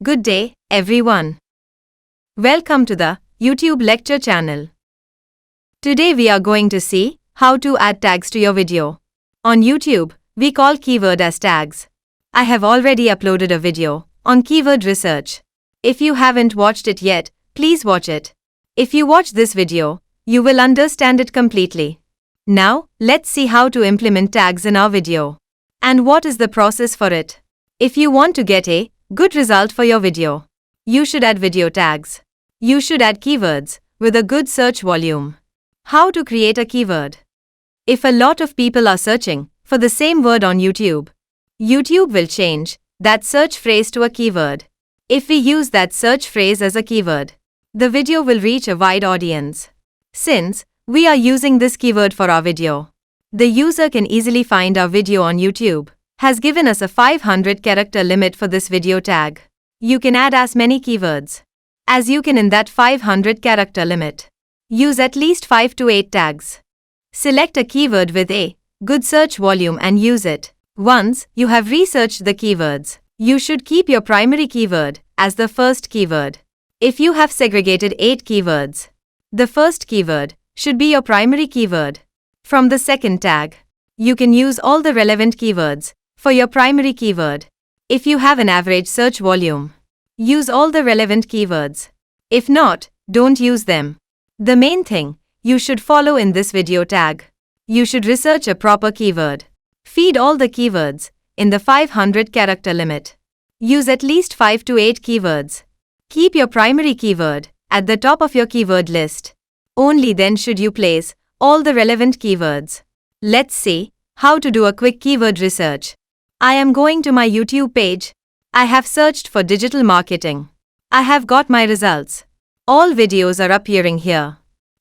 Good day, everyone. Welcome to the YouTube lecture channel. Today we are going to see how to add tags to your video. On YouTube, we call keyword as tags. I have already uploaded a video on keyword research. If you haven't watched it yet, please watch it. If you watch this video, you will understand it completely. Now, let's see how to implement tags in our video. And what is the process for it? If you want to get a good result for your video, you should add video tags. You should add keywords with a good search volume. How to create a keyword? If a lot of people are searching for the same word on YouTube, YouTube will change that search phrase to a keyword. If we use that search phrase as a keyword, the video will reach a wide audience. Since we are using this keyword for our video, the user can easily find our video on YouTube. Has given us a 500 character limit for this video tag. You can add as many keywords as you can in that 500 character limit. Use at least 5 to 8 tags. Select a keyword with a good search volume and use it. Once you have researched the keywords, you should keep your primary keyword as the first keyword. If you have segregated 8 keywords, the first keyword should be your primary keyword. From the second tag, you can use all the relevant keywords for your primary keyword. If you have an average search volume, use all the relevant keywords. If not, don't use them. The main thing you should follow in this video tag: you should research a proper keyword. Feed all the keywords in the 500 character limit. Use at least 5 to 8 keywords. Keep your primary keyword at the top of your keyword list. Only then should you place all the relevant keywords. Let's see how to do a quick keyword research. I am going to my YouTube page. I have searched for digital marketing. I have got my results. All videos are appearing here.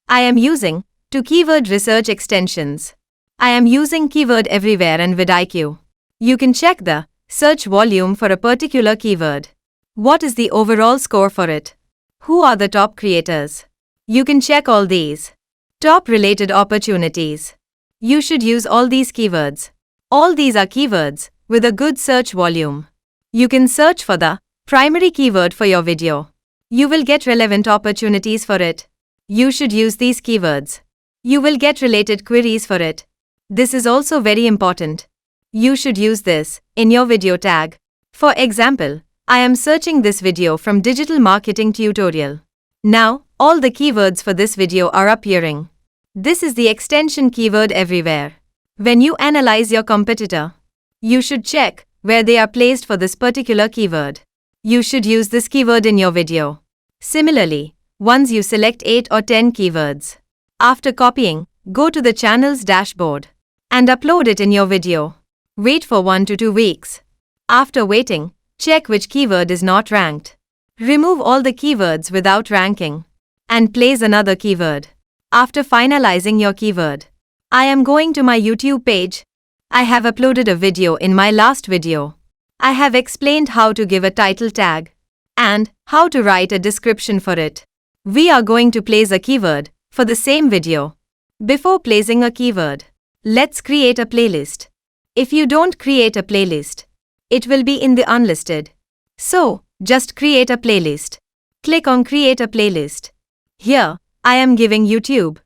I am using 2 keyword research extensions. I am using Keyword Everywhere and vidIQ. You can check the search volume for a particular keyword. What is the overall score for it? Who are the top creators? You can check all these. Top related opportunities. You should use all these keywords. All these are keywords with a good search volume. You can search for the primary keyword for your video. You will get relevant opportunities for it. You should use these keywords. You will get related queries for it. This is also very important. You should use this in your video tag. For example, I am searching this video from digital marketing tutorial. Now, all the keywords for this video are appearing. This is the extension Keyword Everywhere. When you analyze your competitor, you should check where they are placed for this particular keyword. You should use this keyword in your video. Similarly, once you select 8 or 10 keywords, after copying, go to the channel's dashboard and upload it in your video. Wait for 1 to 2 weeks. After waiting, check which keyword is not ranked. Remove all the keywords without ranking and place another keyword. After finalizing your keyword, I am going to my YouTube page. I have uploaded a video in my last video. I have explained how to give a title tag and how to write a description for it. We are going to place a keyword for the same video. Before placing a keyword, let's create a playlist. If you don't create a playlist, it will be in the unlisted. So, just create a playlist. Click on Create a Playlist. Here, I am giving YouTube.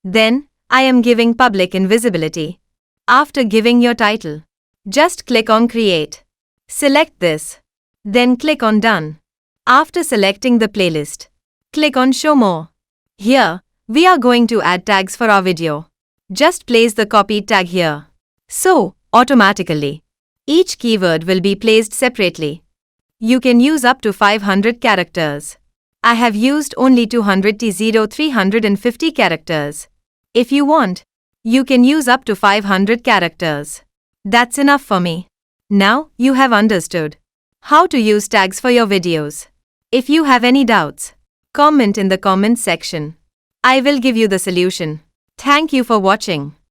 Then, I am giving public invisibility. After giving your title, just click on Create. Select this. Then click on Done. After selecting the playlist, click on Show More. Here, we are going to add tags for our video. Just place the copied tag here. So, automatically, each keyword will be placed separately. You can use up to 500 characters. I have used only 350 characters. If you want, you can use up to 500 characters. That's enough for me. Now, you have understood how to use tags for your videos. If you have any doubts, comment in the comments section. I will give you the solution. Thank you for watching.